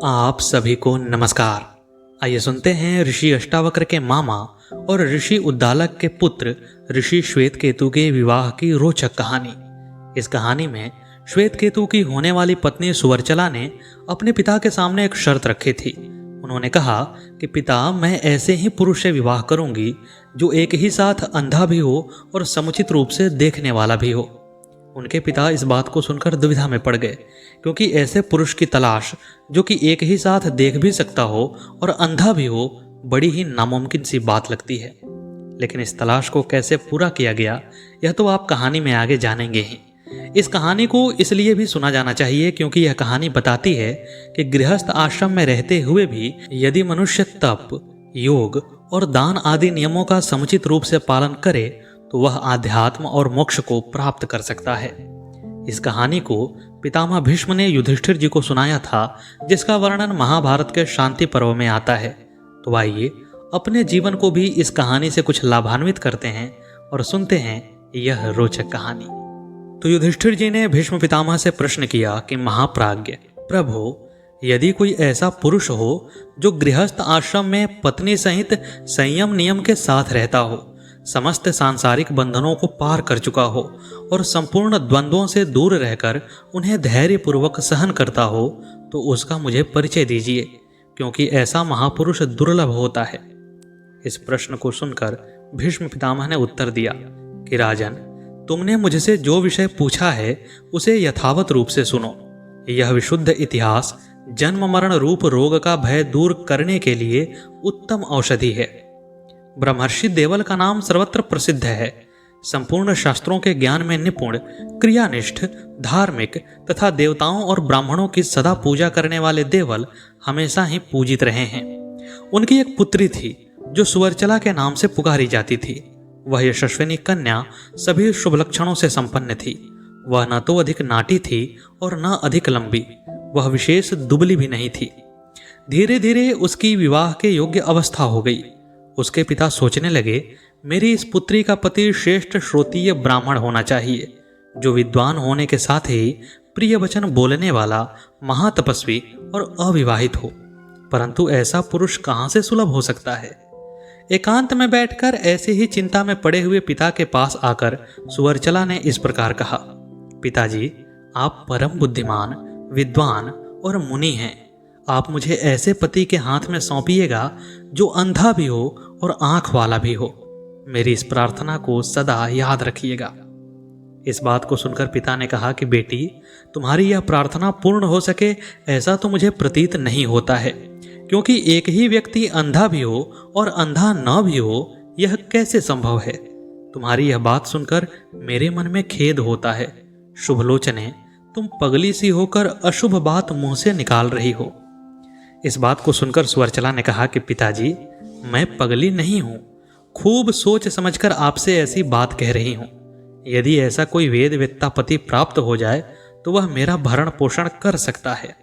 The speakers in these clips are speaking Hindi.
आप सभी को नमस्कार। आइए सुनते हैं ऋषि अष्टावक्र के मामा और ऋषि उद्दालक के पुत्र ऋषि श्वेतकेतु के विवाह की रोचक कहानी। इस कहानी में श्वेतकेतु की होने वाली पत्नी सुवर्चला ने अपने पिता के सामने एक शर्त रखी थी। उन्होंने कहा कि पिता, मैं ऐसे ही पुरुष से विवाह करूंगी जो एक ही साथ अंधा भी हो और समुचित रूप से देखने वाला भी हो। उनके पिता इस बात को सुनकर दुविधा में पड़ गए, क्योंकि ऐसे पुरुष की तलाश जो कि एक ही साथ देख भी सकता हो और अंधा भी हो बड़ी ही नामुमकिन सी बात लगती है। लेकिन इस तलाश को कैसे पूरा किया गया यह तो आप कहानी में आगे जानेंगे ही। इस कहानी को इसलिए भी सुना जाना चाहिए क्योंकि यह कहानी बताती है कि गृहस्थ आश्रम में रहते हुए भी यदि मनुष्य तप, योग और दान आदि नियमों का समुचित रूप से पालन करे तो वह आध्यात्म और मोक्ष को प्राप्त कर सकता है। इस कहानी को पितामह भीष्म ने युधिष्ठिर जी को सुनाया था, जिसका वर्णन महाभारत के शांति पर्व में आता है। तो आइए अपने जीवन को भी इस कहानी से कुछ लाभान्वित करते हैं और सुनते हैं यह रोचक कहानी। तो युधिष्ठिर जी ने भीष्म पितामह से प्रश्न किया कि महाप्राज्ञ प्रभु, यदि कोई ऐसा पुरुष हो जो गृहस्थ आश्रम में पत्नी सहित संयम नियम के साथ रहता हो, समस्त सांसारिक बंधनों को पार कर चुका हो और संपूर्ण द्वंद्वों से दूर रहकर उन्हें धैर्यपूर्वक सहन करता हो, तो उसका मुझे परिचय दीजिए, क्योंकि ऐसा महापुरुष दुर्लभ होता है। इस प्रश्न को सुनकर भीष्म पितामह ने उत्तर दिया कि राजन, तुमने मुझसे जो विषय पूछा है उसे यथावत रूप से सुनो। यह विशुद्ध इतिहास जन्म मरण रूप रोग का भय दूर करने के लिए उत्तम औषधि है। ब्रह्मर्षि देवल का नाम सर्वत्र प्रसिद्ध है। संपूर्ण शास्त्रों के ज्ञान में निपुण, क्रियानिष्ठ, धार्मिक तथा देवताओं और ब्राह्मणों की सदा पूजा करने वाले देवल हमेशा ही पूजित रहे हैं। उनकी एक पुत्री थी जो सुवर्चला के नाम से पुकारी जाती थी। वह यशस्विनी कन्या सभी शुभ लक्षणों से संपन्न थी। वह न तो अधिक नाटी थी और न अधिक लंबी। वह विशेष दुबली भी नहीं थी। धीरे धीरे उसकी विवाह के योग्य अवस्था हो गई। उसके पिता सोचने लगे, मेरी इस पुत्री का पति श्रेष्ठ श्रोतीय ब्राह्मण होना चाहिए, जो विद्वान होने के साथ ही प्रिय वचन बोलने वाला, महातपस्वी और अविवाहित हो। परंतु ऐसा पुरुष कहाँ से सुलभ हो सकता है? एकांत में बैठकर ऐसे ही चिंता में पड़े हुए पिता के पास आकर सुवर्चला ने इस प्रकार कहा, पिताजी, आप परम बुद्धिमान, विद्वान और मुनि हैं। आप मुझे ऐसे पति के हाथ में सौंपिएगा जो अंधा भी हो और आंख वाला भी हो। मेरी इस प्रार्थना को सदा याद रखिएगा। इस बात को सुनकर पिता ने कहा कि बेटी, तुम्हारी यह प्रार्थना पूर्ण हो सके ऐसा तो मुझे प्रतीत नहीं होता है, क्योंकि एक ही व्यक्ति अंधा भी हो और अंधा न भी हो, यह कैसे संभव है? तुम्हारी यह बात सुनकर मेरे मन में खेद होता है। शुभलोचने, तुम पगली सी होकर अशुभ बात मुंह से निकाल रही हो। इस बात को सुनकर सुवर्चला ने कहा कि पिताजी, मैं पगली नहीं हूं, खूब सोच समझकर आपसे ऐसी बात कह रही हूं। यदि ऐसा कोई वेदवेत्ता पति प्राप्त हो जाए तो वह मेरा भरण पोषण कर सकता है।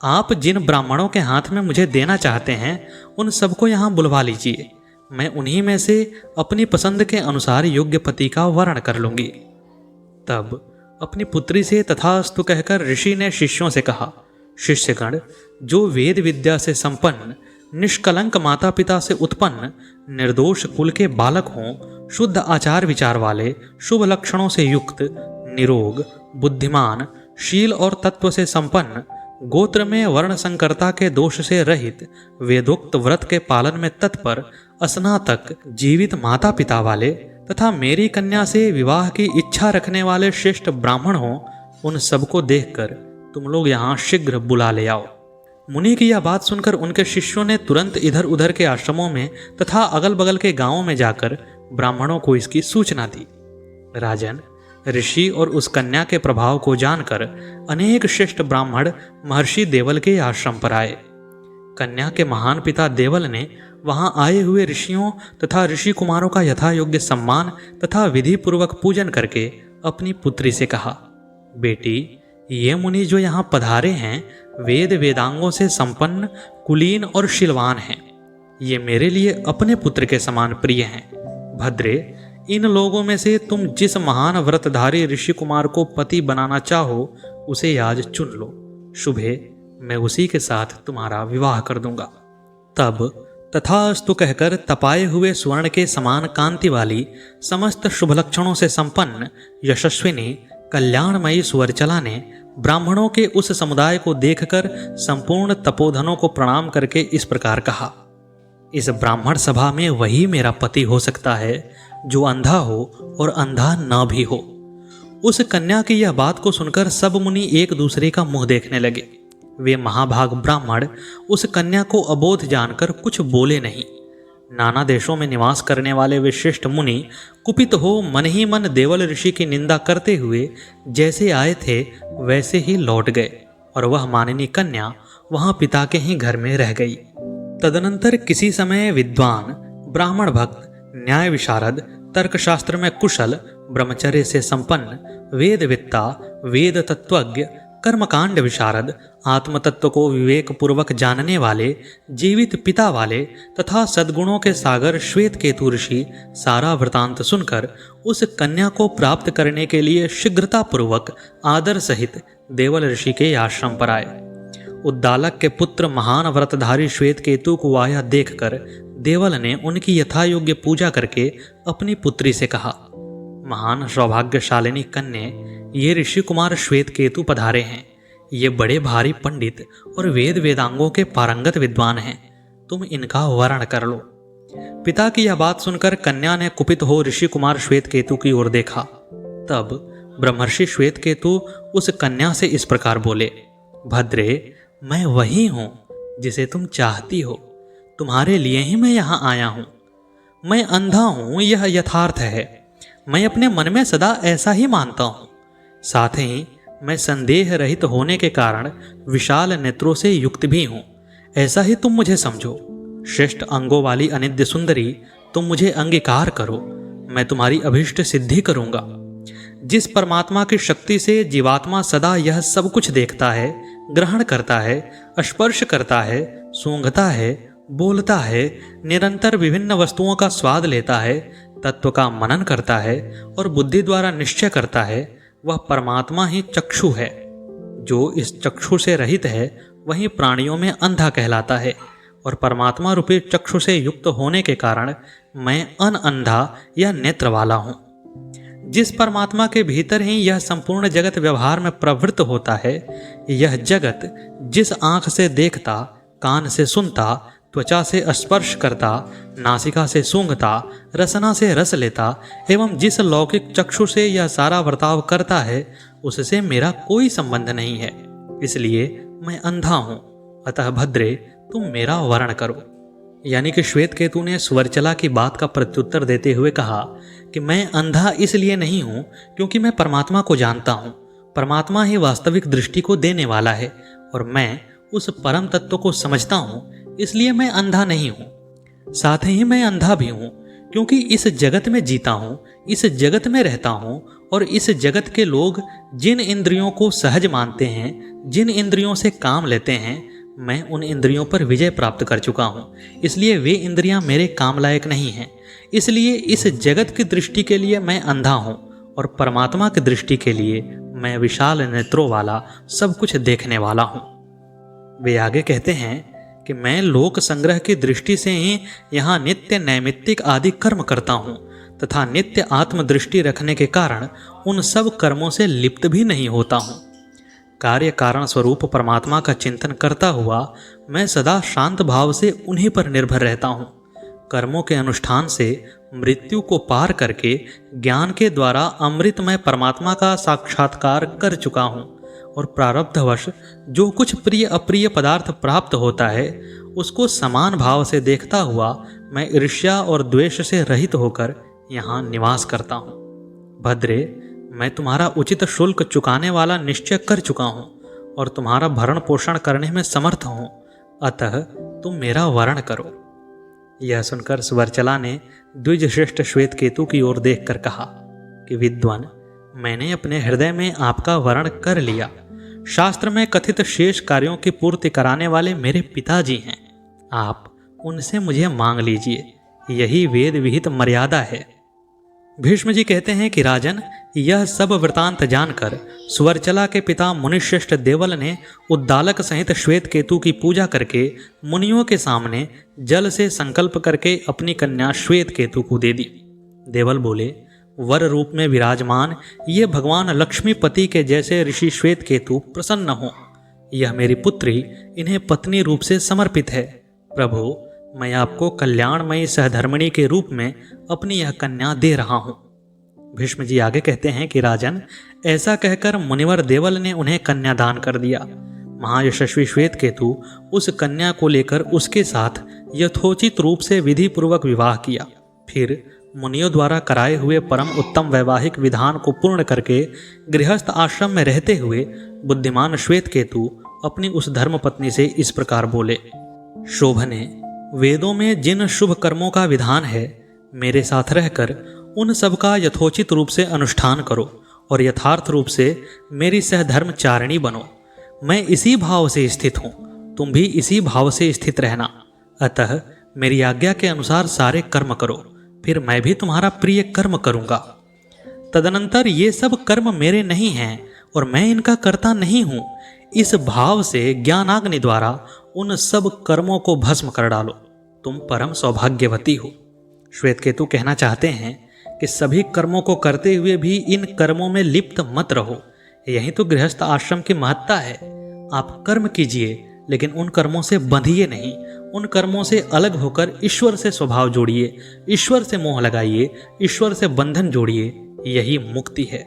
आप जिन ब्राह्मणों के हाथ में मुझे देना चाहते हैं उन सबको यहाँ बुलवा लीजिए। मैं उन्हीं में से अपनी पसंद के अनुसार योग्य पति का वर्ण कर लूंगी। तब अपनी पुत्री से तथास्तु कहकर ऋषि ने शिष्यों से कहा, शिष्यगण, जो वेद विद्या से संपन्न, निष्कलंक माता पिता से उत्पन्न, निर्दोष कुल के बालक हों, शुद्ध आचार विचार वाले, शुभ लक्षणों से युक्त, निरोग, बुद्धिमान, शील और तत्व से संपन्न, गोत्र में वर्ण संकरता के दोष से रहित, वेदोक्त व्रत के पालन में तत्पर, स्नातक, जीवित माता पिता वाले तथा मेरी कन्या से विवाह की इच्छा रखने वाले श्रेष्ठ ब्राह्मण हों, उन सबको देखकर तुम लोग यहाँ शीघ्र बुला ले आओ। मुनि की यह बात सुनकर उनके शिष्यों ने तुरंत इधर उधर के आश्रमों में तथा अगल बगल के गांवों में जाकर ब्राह्मणों को इसकी सूचना दी। राजन, ऋषि और उस कन्या के प्रभाव को जानकर अनेक श्रेष्ठ ब्राह्मण महर्षि देवल के आश्रम पर आए। कन्या के महान पिता देवल ने वहां आए हुए ऋषियों तथा ऋषि कुमारों का यथा योग्य सम्मान तथा विधि पूर्वक पूजन करके अपनी पुत्री से कहा, बेटी, ये मुनि जो यहाँ पधारे हैं वेद वेदांगों से संपन्न, कुलीन और शीलवान हैं। ये मेरे लिए अपने पुत्र के समान प्रिय हैं। भद्रे, इन लोगों में से तुम जिस महान व्रतधारी ऋषि कुमार को पति बनाना चाहो उसे आज चुन लो। शुभे, मैं उसी के साथ तुम्हारा विवाह कर दूंगा। तब तथास्तु कहकर तपाए हुए स्वर्ण के समान कांति वाली समस्त शुभ लक्षणों से संपन्न यशस्विनी कल्याणमयी सुवर्चला ने ब्राह्मणों के उस समुदाय को देखकर संपूर्ण तपोधनों को प्रणाम करके इस प्रकार कहा, इस ब्राह्मण सभा में वही मेरा पति हो सकता है जो अंधा हो और अंधा न भी हो। उस कन्या की यह बात को सुनकर सब मुनि एक दूसरे का मुंह देखने लगे। वे महाभाग ब्राह्मण उस कन्या को अबोध जानकर कुछ बोले नहीं। नाना देशों में निवास करने वाले वे श्रेष्ठ मुनि कुपित हो मन ही मन देवल ऋषि की निंदा करते हुए जैसे आए थे वैसे ही लौट गए और वह मानिनी कन्या वहां पिता के ही घर में रह गई। तदनंतर किसी समय विद्वान ब्राह्मण भक्त न्याय विशारद तर्कशास्त्र में कुशल ब्रह्मचर्य से संपन्न वेदवित्ता वेद तत्वज्ञ कर्मकांड विशारद आत्मतत्व को विवेक पूर्वक जानने वाले जीवित पिता वाले तथा सद्गुणों के सागर श्वेत केतु ऋषि सारा वृतांत सुनकर उस कन्या को प्राप्त करने के लिए शीघ्रता पूर्वक आदर सहित देवल ऋषि के आश्रम पर आए। उद्दालक के पुत्र महान व्रतधारी श्वेत केतु को आया देखकर देवल ने उनकी यथायोग्य पूजा करके अपनी पुत्री से कहा, महान सौभाग्यशालिनी कन्या, ये ऋषि कुमार श्वेत केतु पधारे हैं। ये बड़े भारी पंडित और वेद वेदांगों के पारंगत विद्वान हैं। तुम इनका वर्ण कर लो। पिता की यह बात सुनकर कन्या ने कुपित हो ऋषि कुमार श्वेत केतु की ओर देखा। तब ब्रह्मर्षि श्वेत केतु उस कन्या से इस प्रकार बोले, भद्रे, मैं वही हूं जिसे तुम चाहती हो। तुम्हारे लिए ही मैं यहाँ आया हूं। मैं अंधा हूं, यह यथार्थ है। मैं अपने मन में सदा ऐसा ही मानता हूं। साथ ही मैं संदेह रहित होने के कारण विशाल नेत्रों से युक्त भी हूं। ऐसा ही तुम मुझे समझो। श्रेष्ठ अंगों वाली अनिद्य सुंदरी, तुम मुझे अंगीकार करो। मैं तुम्हारी अभीष्ट सिद्धि करूंगा। जिस परमात्मा की शक्ति से जीवात्मा सदा यह सब कुछ देखता है, ग्रहण करता है, स्पर्श करता है, सूंघता है, बोलता है, निरंतर विभिन्न वस्तुओं का स्वाद लेता है, तत्व का मनन करता है और बुद्धि द्वारा निश्चय करता है, वह परमात्मा ही चक्षु है। जो इस चक्षु से रहित है वही प्राणियों में अंधा कहलाता है और परमात्मा रूपी चक्षु से युक्त होने के कारण मैं अनअंधा या नेत्र वाला हूँ। जिस परमात्मा के भीतर ही यह संपूर्ण जगत व्यवहार में प्रवृत्त होता है, यह जगत जिस आँख से देखता, कान से सुनता, त्वचा से स्पर्श करता, नासिका से सूंघता, रसना से रस लेता एवं जिस लौकिक चक्षु से यह सारा बर्ताव करता है, उससे मेरा कोई संबंध नहीं है। इसलिए मैं अंधा हूँ। अतः भद्रे, तुम मेरा वर्ण करो। यानी कि श्वेत केतु ने सुवर्चला की बात का प्रत्युत्तर देते हुए कहा कि मैं अंधा इसलिए नहीं हूँ क्योंकि मैं परमात्मा को जानता हूँ। परमात्मा ही वास्तविक दृष्टि को देने वाला है और मैं उस परम तत्व को समझता हूँ, इसलिए मैं अंधा नहीं हूँ। साथ ही मैं अंधा भी हूँ क्योंकि इस जगत में जीता हूँ, इस जगत में रहता हूँ और इस जगत के लोग जिन इंद्रियों को सहज मानते हैं, जिन इंद्रियों से काम लेते हैं, मैं उन इंद्रियों पर विजय प्राप्त कर चुका हूँ। इसलिए वे इंद्रियां मेरे काम लायक नहीं हैं। इसलिए इस जगत की दृष्टि के लिए मैं अंधा हूँ और परमात्मा की दृष्टि के लिए मैं विशाल नेत्रों वाला, सब कुछ देखने वाला हूँ। वे आगे कहते हैं कि मैं लोक संग्रह की दृष्टि से ही यहाँ नित्य नैमित्तिक आदि कर्म करता हूँ तथा नित्य आत्मदृष्टि रखने के कारण उन सब कर्मों से लिप्त भी नहीं होता हूँ। कार्य कारण स्वरूप परमात्मा का चिंतन करता हुआ मैं सदा शांत भाव से उन्हीं पर निर्भर रहता हूँ। कर्मों के अनुष्ठान से मृत्यु को पार करके ज्ञान के द्वारा अमृतमय परमात्मा का साक्षात्कार कर चुका हूँ और प्रारब्धवश जो कुछ प्रिय अप्रिय पदार्थ प्राप्त होता है उसको समान भाव से देखता हुआ मैं ईर्ष्या और द्वेष से रहित होकर यहाँ निवास करता हूँ। भद्रे, मैं तुम्हारा उचित शुल्क चुकाने वाला निश्चय कर चुका हूँ और तुम्हारा भरण पोषण करने में समर्थ हूँ। अतः तुम मेरा वर्ण करो। यह सुनकर सुवर्चला ने द्विज श्रेष्ठ श्वेत केतु की ओर देखकर कहा कि विद्वान, मैंने अपने हृदय में आपका वर्ण कर लिया। शास्त्र में कथित शेष कार्यों की पूर्ति कराने वाले मेरे पिताजी हैं। आप उनसे मुझे मांग लीजिए, यही वेद विहित मर्यादा है। भीष्म जी कहते हैं कि राजन, यह सब वृतांत जानकर सुवर्चला के पिता मुनिश्रेष्ठ देवल ने उद्दालक सहित श्वेत केतु की पूजा करके मुनियों के सामने जल से संकल्प करके अपनी कन्या श्वेत केतु को दे दी। देवल बोले, वर रूप में विराजमान ये भगवान लक्ष्मीपति के जैसे ऋषि श्वेत केतु प्रसन्न हो। यह मेरी पुत्री इन्हें पत्नी रूप से समर्पित है। प्रभु, मैं आपको कल्याणमयी सहधर्मिणी के रूप में अपनी यह कन्या दे रहा हूँ। भीष्म जी आगे कहते हैं कि राजन, ऐसा कहकर मुनिवर देवल ने उन्हें कन्यादान कर दिया। महायशस्वी श्वेत केतु उस कन्या को लेकर उसके साथ यथोचित रूप से विधि पूर्वक विवाह किया। फिर मुनियों द्वारा कराए हुए परम उत्तम वैवाहिक विधान को पूर्ण करके गृहस्थ आश्रम में रहते हुए बुद्धिमान श्वेत केतु अपनी उस धर्मपत्नी से इस प्रकार बोले, शोभने, वेदों में जिन शुभ कर्मों का विधान है, मेरे साथ रहकर उन सब का यथोचित रूप से अनुष्ठान करो और यथार्थ रूप से मेरी सहधर्मचारिणी बनो। मैं इसी भाव से स्थित हूँ, तुम भी इसी भाव से स्थित रहना। अतः मेरी आज्ञा के अनुसार सारे कर्म करो, फिर मैं भी तुम्हारा प्रिय कर्म करूँगा। तदनंतर ये सब कर्म मेरे नहीं हैं और मैं इनका कर्ता नहीं हूँ। इस भाव से ज्ञानाग्नि द्वारा उन सब कर्मों को भस्म कर डालो। तुम परम सौभाग्यवती हो। श्वेत केतु कहना चाहते हैं कि सभी कर्मों को करते हुए भी इन कर्मों में लिप्त मत रहो। यही तो गृहस्थ आश्रम की महत्ता है। आप कर्म कीजिए, लेकिन उन कर्मों से बंधिए नहीं। उन कर्मों से अलग होकर ईश्वर से स्वभाव जोड़िए, ईश्वर से मोह लगाइए, ईश्वर से बंधन जोड़िए। यही मुक्ति है।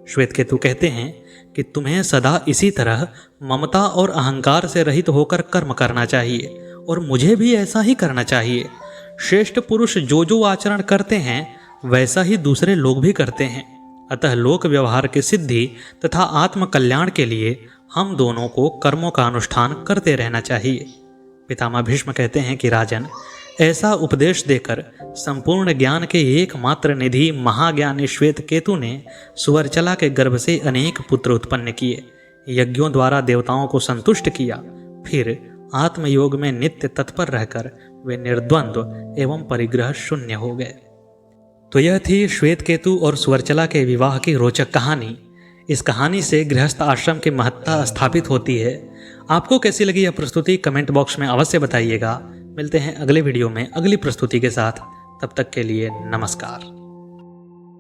श्वेत केतु कहते हैं कि तुम्हें सदा इसी तरह ममता और अहंकार से रहित होकर कर्म करना चाहिए और मुझे भी ऐसा ही करना चाहिए। श्रेष्ठ पुरुष जो जो आचरण करते हैं वैसा ही दूसरे लोग भी करते हैं। अतः लोक व्यवहार की सिद्धि तथा आत्म कल्याण के लिए हम दोनों को कर्मों का अनुष्ठान करते रहना चाहिए। पितामह भीष्म कहते हैं कि राजन, ऐसा उपदेश देकर संपूर्ण ज्ञान के एकमात्र निधि महाज्ञानी श्वेत केतु ने सुवर्चला के गर्भ से अनेक पुत्र उत्पन्न किए, यज्ञों द्वारा देवताओं को संतुष्ट किया। फिर आत्मयोग में नित्य तत्पर रहकर वे निर्द्वंद्व एवं परिग्रह शून्य हो गए। तो यह थी श्वेत केतु और सुवर्चला के विवाह की रोचक कहानी। इस कहानी से गृहस्थ आश्रम की महत्ता स्थापित होती है। आपको कैसी लगी यह प्रस्तुति कमेंट बॉक्स में अवश्य बताइएगा। मिलते हैं अगले वीडियो में अगली प्रस्तुति के साथ। तब तक के लिए नमस्कार।